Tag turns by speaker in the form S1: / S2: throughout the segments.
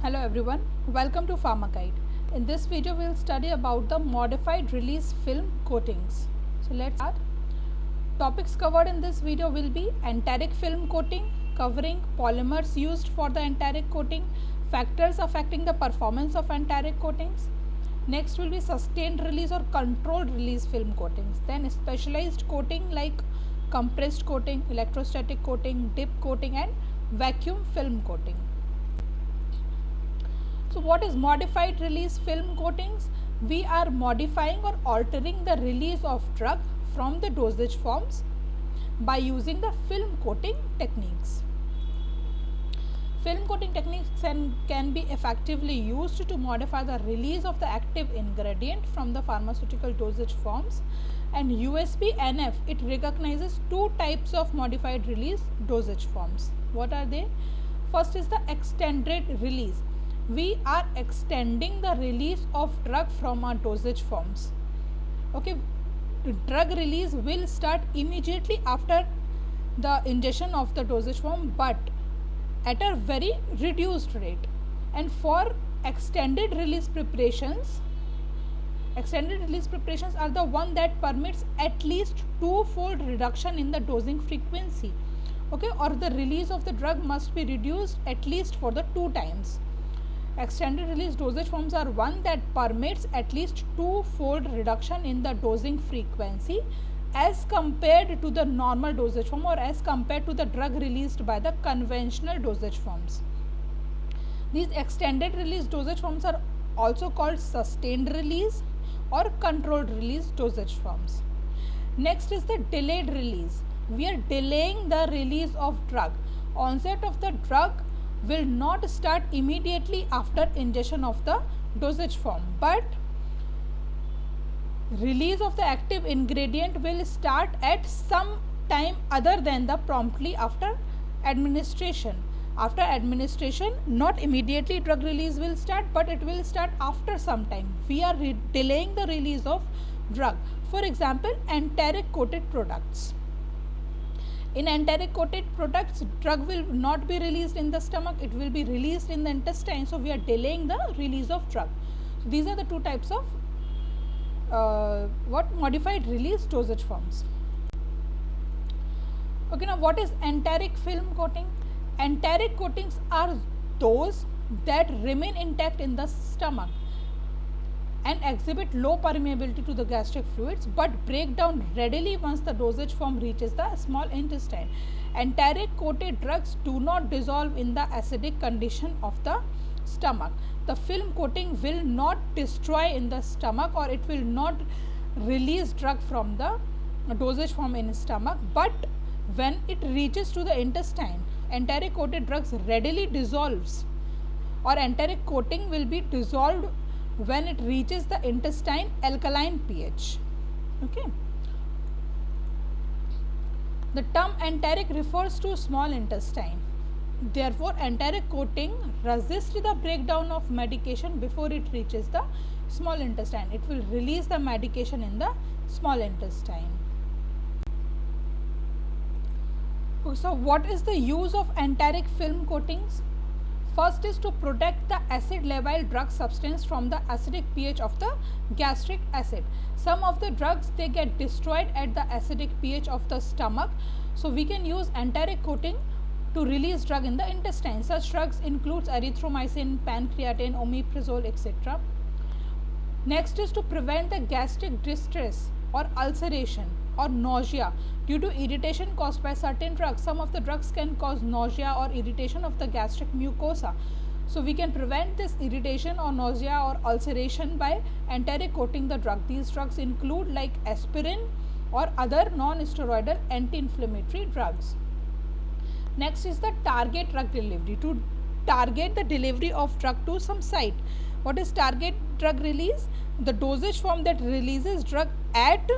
S1: Hello everyone, welcome to Pharma Guide. In this video we will study about the modified release film coatings. So let's start. Topics covered in this video will be enteric film coating, covering polymers used for the enteric coating, factors affecting the performance of enteric coatings. Next will be sustained release or controlled release film coatings. Then specialized coating like compressed coating, electrostatic coating, dip coating and vacuum film coating. So what is modified release film coatings? We are modifying or altering the release of drug from the dosage forms by using the film coating techniques. Film coating techniques can be effectively used to modify the release of the active ingredient from the pharmaceutical dosage forms, and USP/NF, it recognizes two types of modified release dosage forms. What are they? First is the extended release. We are extending the release of drug from our dosage forms. Okay, the drug release will start immediately after the ingestion of the dosage form, but at a very reduced rate. And for extended release preparations are the one that permits at least twofold reduction in the dosing frequency. Okay, or the release of the drug must be reduced at least for the 2 times. Extended release dosage forms are one that permits at least twofold reduction in the dosing frequency as compared to the normal dosage form or as compared to the drug released by the conventional dosage forms. These extended release dosage forms are also called sustained release or controlled release dosage forms. Next is the delayed release. We are delaying the release of drug. Onset of the drug will not start immediately after ingestion of the dosage form, but release of the active ingredient will start at some time other than the promptly after administration. After administration, not immediately drug release will start, but it will start after some time. We are delaying the release of drug. For example, enteric coated products. In enteric coated products, drug will not be released in the stomach, it will be released in the intestine. So we are delaying the release of drug. So these are the two types of modified release dosage forms. Okay, now what is enteric film coating? Enteric coatings are those that remain intact in the stomach and exhibit low permeability to the gastric fluids but break down readily once the dosage form reaches the small intestine. Enteric coated drugs do not dissolve in the acidic condition of the stomach. The film coating will not destroy in the stomach or it will not release drug from the dosage form in stomach, but when it reaches to the intestine, enteric coated drugs readily dissolves, or enteric coating will be dissolved when it reaches the intestine alkaline pH. Okay. The term enteric refers to small intestine. Therefore, enteric coating resists the breakdown of medication before it reaches the small intestine. It will release the medication in the small intestine. So, what is the use of enteric film coatings? First is to protect the acid labile drug substance from the acidic pH of the gastric acid. Some of the drugs, they get destroyed at the acidic pH of the stomach. So we can use enteric coating to release drug in the intestine. Such drugs includes erythromycin, pancreatin, omeprazole, etc. Next is to prevent the gastric distress or ulceration or nausea due to irritation caused by certain drugs. Some of the drugs can cause nausea or irritation of the gastric mucosa. So we can prevent this irritation or nausea or ulceration by enteric coating the drug. These drugs include like aspirin or other non-steroidal anti-inflammatory drugs. Next is the target drug delivery. To target the delivery of drug to some site. What is target drug release? The dosage form that releases drug at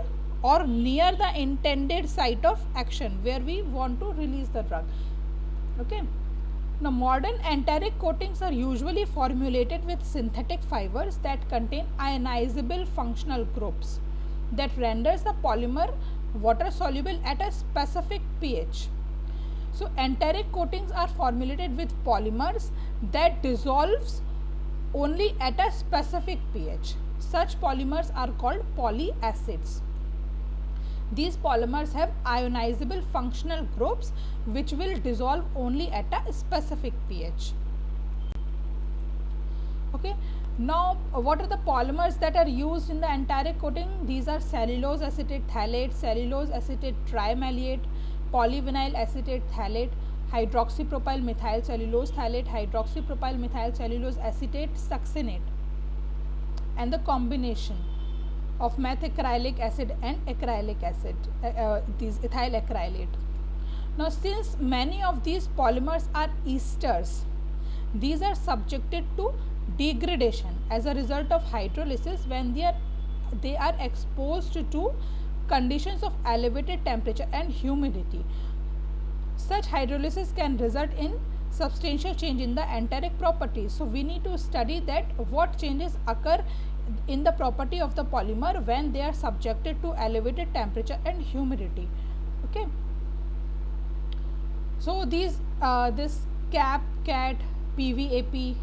S1: or near the intended site of action where we want to release the drug. Okay. Now, modern enteric coatings are usually formulated with synthetic fibers that contain ionizable functional groups that renders the polymer water soluble at a specific pH. So enteric coatings are formulated with polymers that dissolves only at a specific pH. Such polymers are called polyacids. These polymers have ionizable functional groups which will dissolve only at a specific pH. Okay. Now, what are the polymers that are used in the enteric coating? These are cellulose acetate phthalate, cellulose acetate trimalate, polyvinyl acetate phthalate, hydroxypropyl methyl cellulose phthalate, hydroxypropyl methyl cellulose acetate, succinate, and the combination of metacrylic acid and acrylic acid, these ethyl acrylate. Now, since many of these polymers are esters, these are subjected to degradation as a result of hydrolysis when they are exposed to conditions of elevated temperature and humidity. Such hydrolysis can result in substantial change in the enteric properties. So we need to study that what changes occur in the property of the polymer when they are subjected to elevated temperature and humidity. Okay. So these this CAP, CAT, PVAP,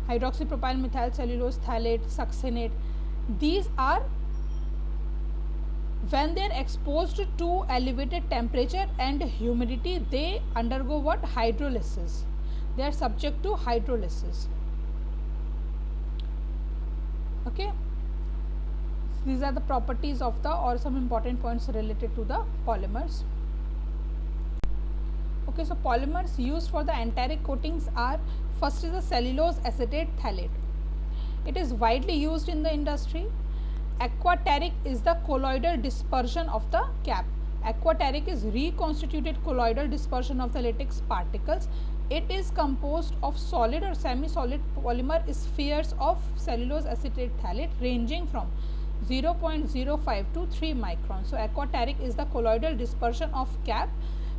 S1: hydroxypropyl methyl cellulose phthalate, succinate, these are when they are exposed to elevated temperature and humidity, they undergo what? Hydrolysis. They are subject to hydrolysis. Okay. These are the properties of the, or some important points related to the polymers. Okay, so polymers used for the enteric coatings are, first is the cellulose acetate phthalate. It is widely used in the industry. Aquateric is the colloidal dispersion of the cap. Aquateric is reconstituted colloidal dispersion of the latex particles. It is composed of solid or semi-solid polymer spheres of cellulose acetate phthalate ranging from 0.05 to 3 microns. So aquateric is the colloidal dispersion of cap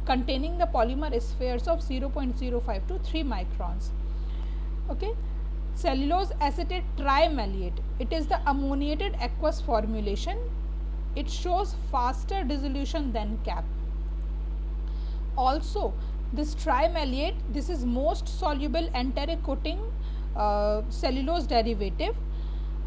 S1: containing the polymer spheres of 0.05 to 3 microns. Okay. Cellulose acetate trimalate, it is the ammoniated aqueous formulation. It shows faster dissolution than cap. Also, this trimalate, this is most soluble enteric coating cellulose derivative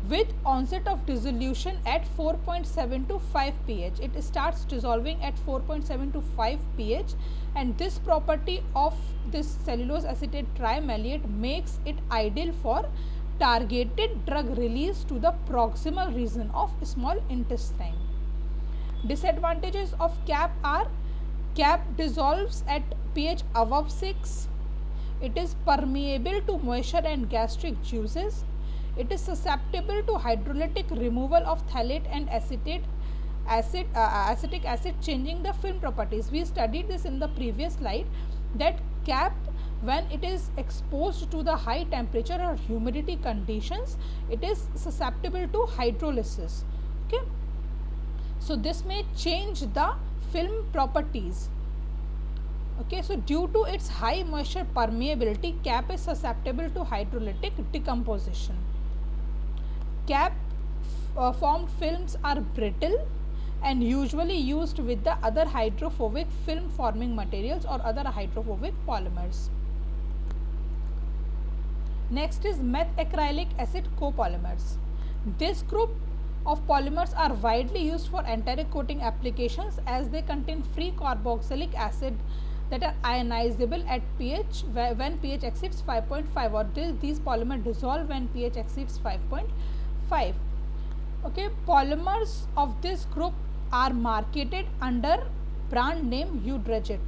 S1: with onset of dissolution at 4.7 to 5 pH. It starts dissolving at 4.7 to 5 pH, and this property of this cellulose acetate trimalate makes it ideal for targeted drug release to the proximal region of small intestine. Disadvantages of cap are: cap dissolves at pH above 6. It is permeable to moisture and gastric juices. It is susceptible to hydrolytic removal of phthalate and acetic acid, changing the film properties. We studied this in the previous slide, that cap, when it is exposed to the high temperature or humidity conditions, it is susceptible to hydrolysis. Okay. So this may change the film properties. Okay, so due to its high moisture permeability, cap is susceptible to hydrolytic decomposition. Cap formed films are brittle and usually used with the other hydrophobic film forming materials or other hydrophobic polymers. Next is methacrylic acid copolymers. This group of polymers are widely used for enteric coating applications as they contain free carboxylic acid that are ionizable at pH when pH exceeds 5.5, or these polymers dissolve when pH exceeds 5.5. Okay, polymers of this group are marketed under brand name Udraget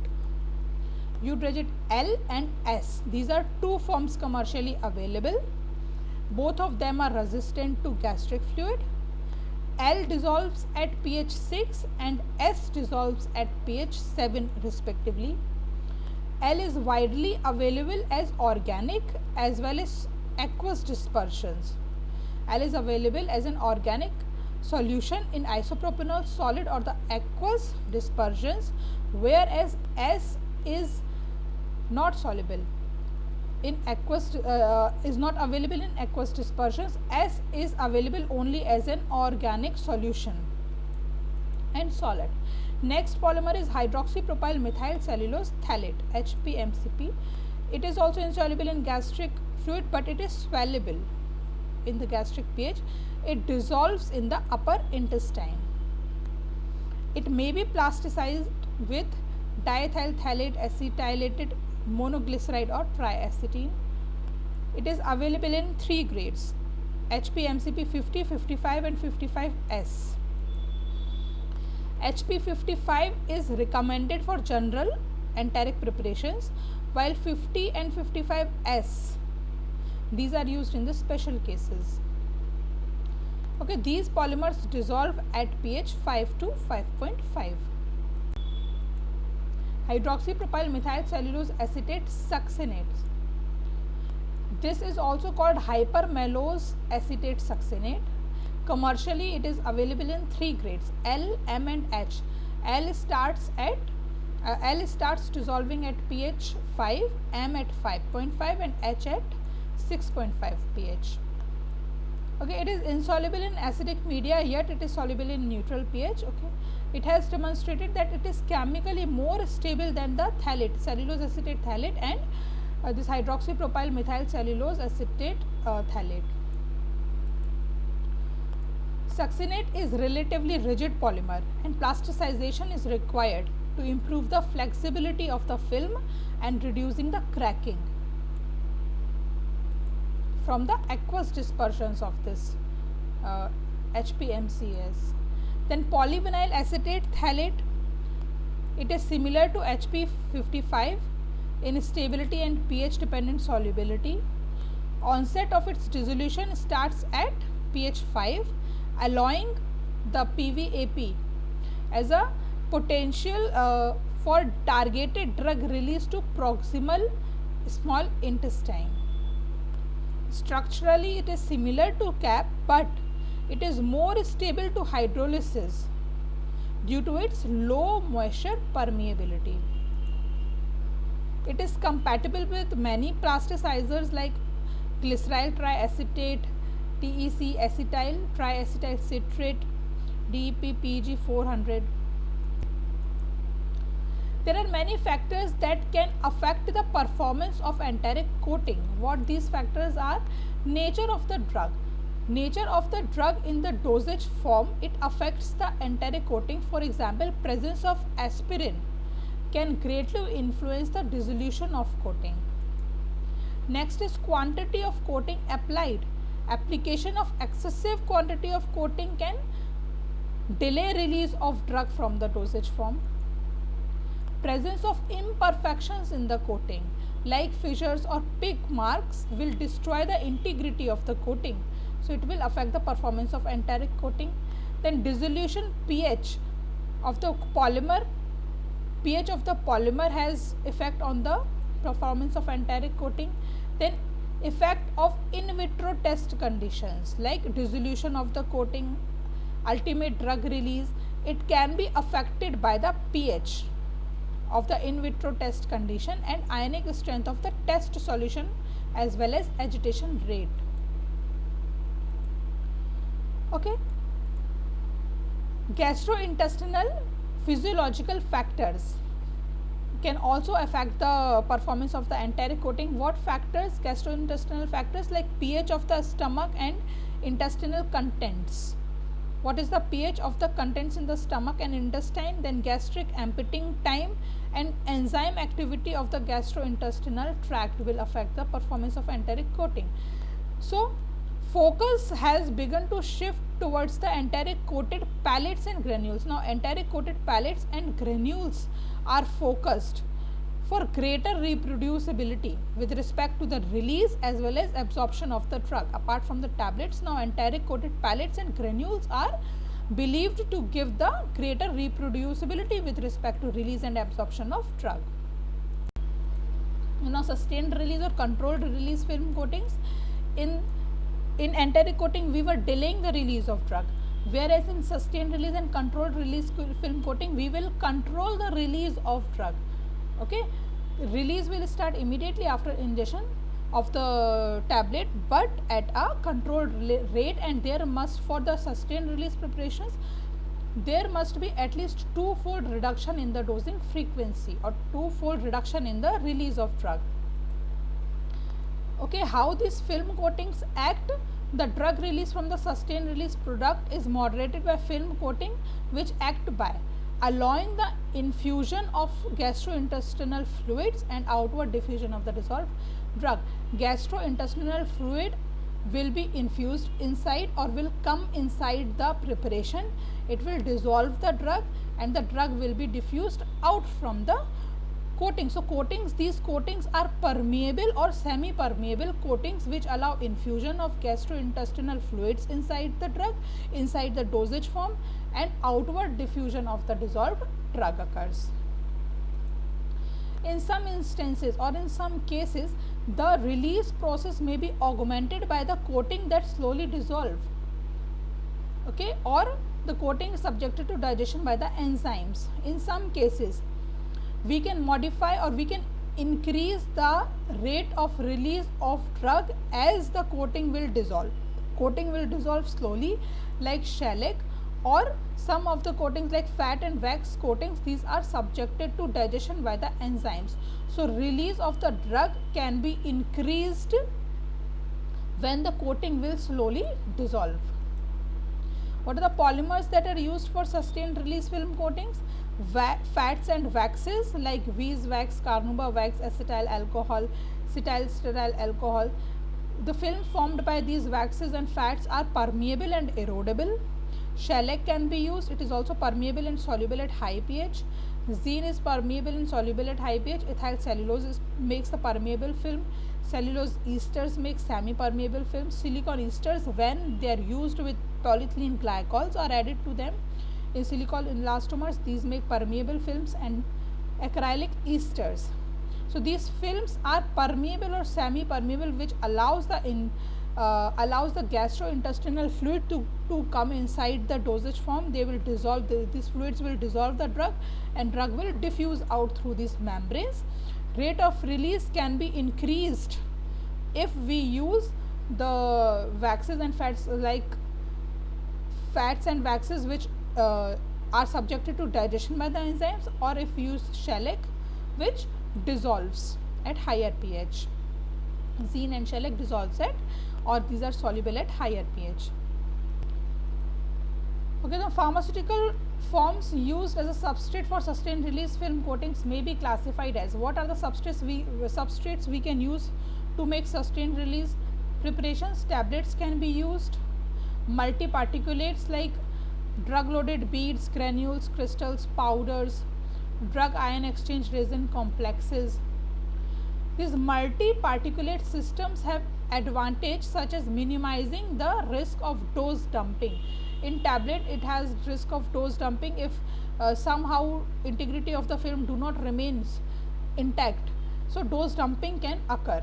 S1: L and S. These are two forms commercially available. Both of them are resistant to gastric fluid. L dissolves at pH 6 and S dissolves at pH 7 respectively. L is widely available as organic as well as aqueous dispersions. L is available as an organic solution in isopropyl solid or the aqueous dispersions, whereas S is not soluble in aqueous, is not available in aqueous dispersions. S is available only as an organic solution and solid. Next polymer is hydroxypropyl methyl cellulose phthalate, HPMCP. It is also insoluble in gastric fluid, but it is soluble in the gastric pH. It dissolves in the upper intestine. It may be plasticized with diethyl phthalate, acetylated monoglyceride or triacetine. It is available in 3 grades, HPMCP 50, 55 and 55S. HP55 is recommended for general enteric preparations, while 50 and 55S, these are used in the special cases. Okay, these polymers dissolve at pH 5 to 5.5. Hydroxypropyl methyl cellulose acetate succinate. This is also called hypermallose acetate succinate. Commercially, it is available in 3 grades, L, M and H. L starts dissolving at pH 5, M at 5.5 and H at 6.5 pH. Okay, it is insoluble in acidic media, yet it is soluble in neutral pH. Okay, it has demonstrated that it is chemically more stable than the phthalate, cellulose acetate phthalate, and this hydroxypropyl methyl cellulose acetate phthalate. Succinate is relatively rigid polymer, and plasticization is required to improve the flexibility of the film and reducing the cracking from the aqueous dispersions of this HPMCS. Then polyvinyl acetate phthalate, it is similar to HP55 in stability and pH dependent solubility. Onset of its dissolution starts at pH 5, allowing the PVAP as a potential for targeted drug release to proximal small intestine. Structurally, it is similar to CAP, but it is more stable to hydrolysis due to its low moisture permeability. It is compatible with many plasticizers like glyceryl triacetate, TEC acetyl triacetyl citrate, DEP PG 400. There are many factors that can affect the performance of enteric coating. What these factors are? Nature of the drug. Nature of the drug in the dosage form, it affects the enteric coating. For example, presence of aspirin can greatly influence the dissolution of coating. Next is quantity of coating applied. Application of excessive quantity of coating can delay release of drug from the dosage form. Presence of imperfections in the coating like fissures or pig marks will destroy the integrity of the coating. So, it will affect the performance of enteric coating. Then dissolution pH of the polymer. pH of the polymer has effect on the performance of enteric coating. Then effect of in vitro test conditions like dissolution of the coating, ultimate drug release. It can be affected by the pH of the in vitro test condition and ionic strength of the test solution as well as agitation rate. Okay. Gastrointestinal physiological factors can also affect the performance of the enteric coating. What factors? Gastrointestinal factors like pH of the stomach and intestinal contents. What is the pH of the contents in the stomach and intestine? Then gastric emptying time and enzyme activity of the gastrointestinal tract will affect the performance of enteric coating. So, focus has begun to shift towards the enteric coated pellets and granules. Now, enteric coated pellets and granules are focused for greater reproducibility with respect to the release as well as absorption of the drug. Apart from the tablets, now enteric coated pellets and granules are believed to give the greater reproducibility with respect to release and absorption of drug. You know, sustained release or controlled release film coatings. In enteric coating, we were delaying the release of drug, whereas in sustained release and controlled release film coating, we will control the release of drug. Okay, release will start immediately after ingestion of the tablet, but at a controlled rate, and there must, for the sustained release preparations, there must be at least two-fold reduction in the dosing frequency or two-fold reduction in the release of drug. Okay, how these film coatings act? The drug release from the sustained release product is moderated by film coating, which act by allowing the infusion of gastrointestinal fluids and outward diffusion of the dissolved drug. Gastrointestinal fluid will be infused inside or will come inside the preparation. It will dissolve the drug and the drug will be diffused out from the coating. So coatings, these coatings are permeable or semi-permeable coatings which allow infusion of gastrointestinal fluids inside the drug, inside the dosage form, and outward diffusion of the dissolved drug occurs. In some instances or in some cases, the release process may be augmented by the coating that slowly dissolve, okay, or the coating is subjected to digestion by the enzymes. In some cases, we can modify or we can increase the rate of release of drug as the coating will dissolve. Coating will dissolve slowly like shellac, or some of the coatings like fat and wax coatings, these are subjected to digestion by the enzymes. So release of the drug can be increased when the coating will slowly dissolve. What are the polymers that are used for sustained release film coatings? Fats and waxes like beeswax, carnauba wax, acetyl alcohol, cetyl alcohol. The film formed by these waxes and fats are permeable and erodible. Shellac can be used. It is also permeable and soluble at high pH. Zine is permeable and soluble at high pH. Ethyl cellulose makes the permeable film. Cellulose esters make semi-permeable films. Silicon esters, when they are used with polyethylene glycols, are added to them in silicon elastomers. These make permeable films. And acrylic esters. So these films are permeable or semi-permeable, which allows the gastrointestinal fluid to come inside the dosage form. They will dissolve, these fluids will dissolve the drug and drug will diffuse out through these membranes. Rate of release can be increased if we use the waxes and fats, like fats and waxes which are subjected to digestion by the enzymes, or if we use shellac which dissolves at higher pH. Zine and shellac dissolves at, or these are soluble at higher pH. Okay, the pharmaceutical forms used as a substrate for sustained release film coatings may be classified as, what are the substrates we can use to make sustained release preparations? Tablets can be used, multi-particulates like drug loaded beads, granules, crystals, powders, drug ion exchange resin complexes. These multi-particulate systems have advantage such as minimizing the risk of dose dumping. In tablet, it has risk of dose dumping if somehow integrity of the film do not remains intact. So dose dumping can occur.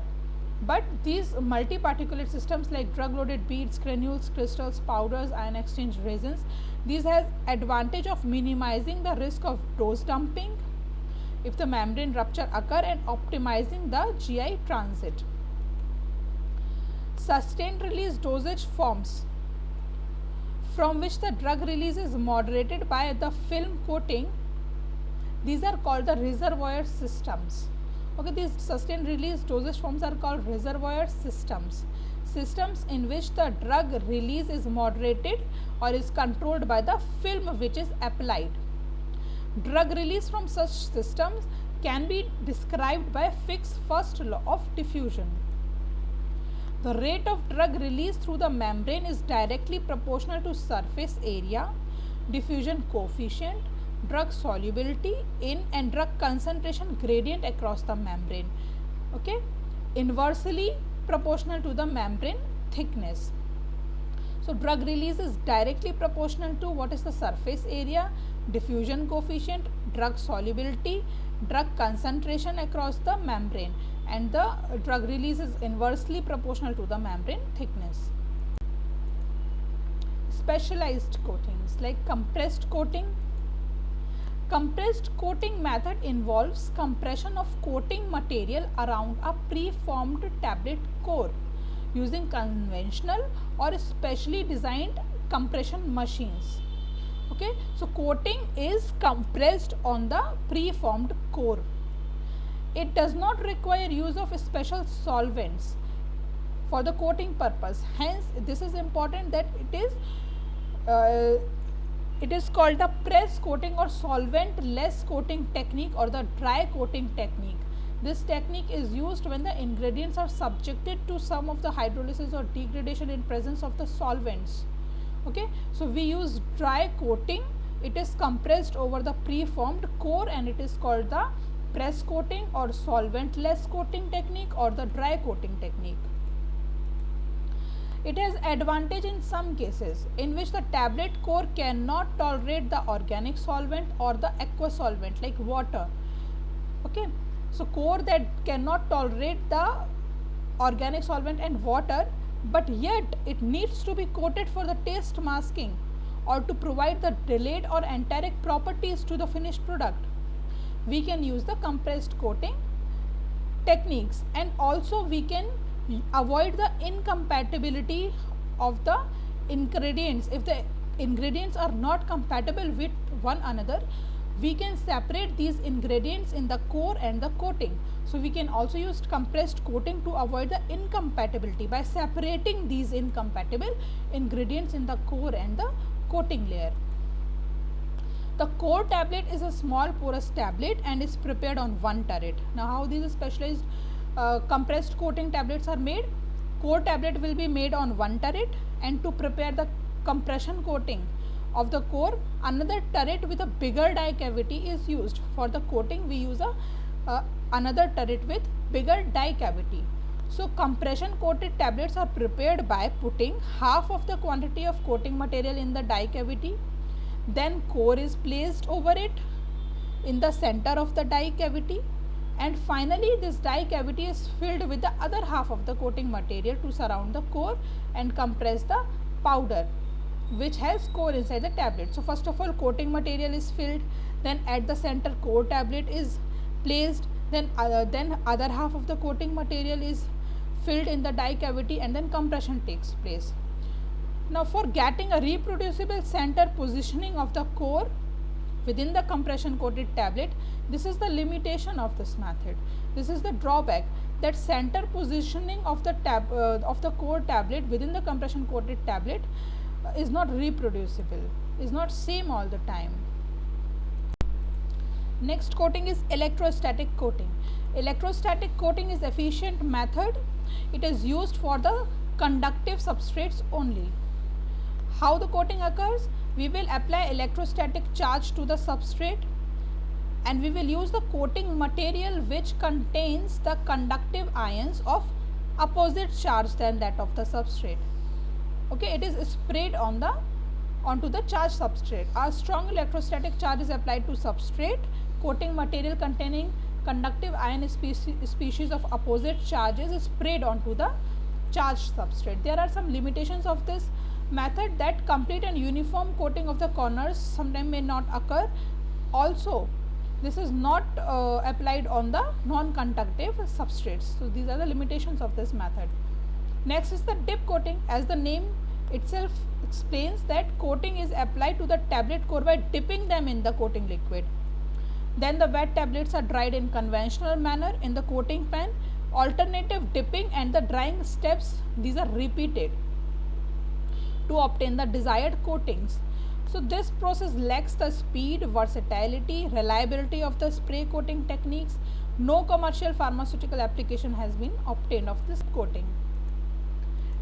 S1: But these multi-particulate systems like drug loaded beads, granules, crystals, powders, ion exchange resins, these has advantage of minimizing the risk of dose dumping if the membrane rupture occur and optimizing the GI transit. Sustained release dosage forms from which the drug release is moderated by the film coating, these are called the reservoir systems. Okay, these sustained release dosage forms are called reservoir systems. Systems in which the drug release is moderated or is controlled by the film which is applied. Drug release from such systems can be described by a fixed first law of diffusion. The rate of drug release through the membrane is directly proportional to surface area, diffusion coefficient, drug solubility in and drug concentration gradient across the membrane. Okay, inversely proportional to the membrane thickness. So drug release is directly proportional to what is the surface area, diffusion coefficient, drug solubility, drug concentration across the membrane, and the drug release is inversely proportional to the membrane thickness. Specialized coatings like compressed coating. Compressed coating method involves compression of coating material around a preformed tablet core using conventional or specially designed compression machines. Okay, so coating is compressed on the preformed core. It does not require use of special solvents for the coating purpose. Hence, this is important that it is called the press coating or solvent-less coating technique or the dry coating technique. This technique is used when the ingredients are subjected to some of the hydrolysis or degradation in presence of the solvents. Okay, so we use dry coating. It is compressed over the preformed core and it is called the press coating or solvent-less coating technique or the dry coating technique. It has advantage in some cases in which the tablet core cannot tolerate the organic solvent or the aqueous solvent like water. Okay, so core that cannot tolerate the organic solvent and water, but yet it needs to be coated for the taste masking or to provide the delayed or enteric properties to the finished product. We can use the compressed coating techniques, and also we can avoid the incompatibility of the ingredients. If the ingredients are not compatible with one another, we can separate these ingredients in the core and the coating. So we can also use compressed coating to avoid the incompatibility by separating these incompatible ingredients in the core and the coating layer. The core tablet is a small porous tablet and is prepared on one turret. Now, how these specialized compressed coating tablets are made? Core tablet will be made on one turret, and to prepare the compression coating of the core, another turret with a bigger die cavity is used. For the coating, we use another turret with bigger die cavity. So, compression coated tablets are prepared by putting half of the quantity of coating material in the die cavity. Then core is placed over it in the center of the die cavity, and finally this die cavity is filled with the other half of the coating material to surround the core and compress the powder which has core inside the tablet. So first of all, coating material is filled, then at the center core tablet is placed, then other half of the coating material is filled in the die cavity, and then compression takes place. Now, for getting a reproducible center positioning of the core within the compression coated tablet, this is the limitation of this method. This is the drawback, that center positioning of the core tablet within the compression coated tablet is not reproducible, is not same all the time. Next coating is electrostatic coating. Electrostatic coating is efficient method. It is used for the conductive substrates only. How the coating occurs? We will apply electrostatic charge to the substrate, and we will use the coating material which contains the conductive ions of opposite charge than that of the substrate. Okay, it is sprayed onto the charged substrate. A strong electrostatic charge is applied to substrate. Coating material containing conductive ion species of opposite charges is sprayed onto the charged substrate. There are some limitations of this method, that complete and uniform coating of the corners sometimes may not occur. Also, this is not applied on the non-conductive substrates. So these are the limitations of this method. Next is the dip coating. As the name itself explains, that coating is applied to the tablet core by dipping them in the coating liquid. Then the wet tablets are dried in conventional manner in the coating pan. Alternative dipping and the drying steps, these are repeated to obtain the desired coatings. So this process lacks the speed, versatility, reliability of the spray coating techniques. No commercial pharmaceutical application has been obtained of this coating.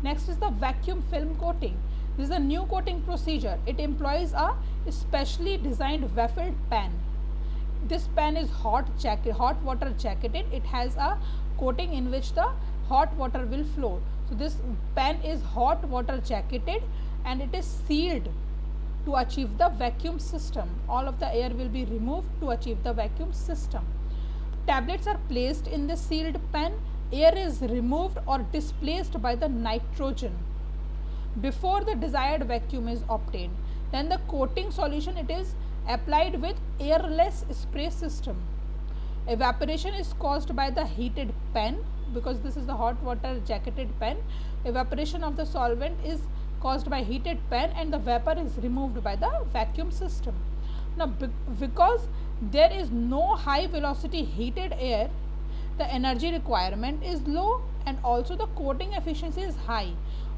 S1: Next is the vacuum film coating. This is a new coating procedure. It employs a specially designed waffled pan. This pan is hot water jacketed. It has a coating in which the hot water will flow. So this pan is hot water jacketed and it is sealed to achieve the vacuum system. All of the air will be removed to achieve the vacuum system. Tablets are placed in the sealed pan. Air is removed or displaced by the nitrogen before the desired vacuum is obtained. Then the coating solution, it is applied with airless spray system. Evaporation is caused by the heated pan, because this is the hot water jacketed pan. Evaporation of the solvent is caused by heated pen, and the vapor is removed by the vacuum system. Now because there is no high velocity heated air, the energy requirement is low and also the coating efficiency is high.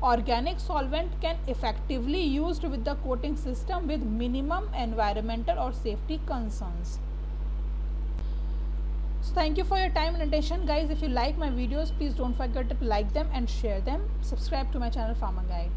S1: Organic solvent can effectively used with the coating system with minimum environmental or safety concerns. So thank you for your time and attention, guys. If you like my videos, please don't forget to like them and share them. Subscribe to my channel Pharma Guide.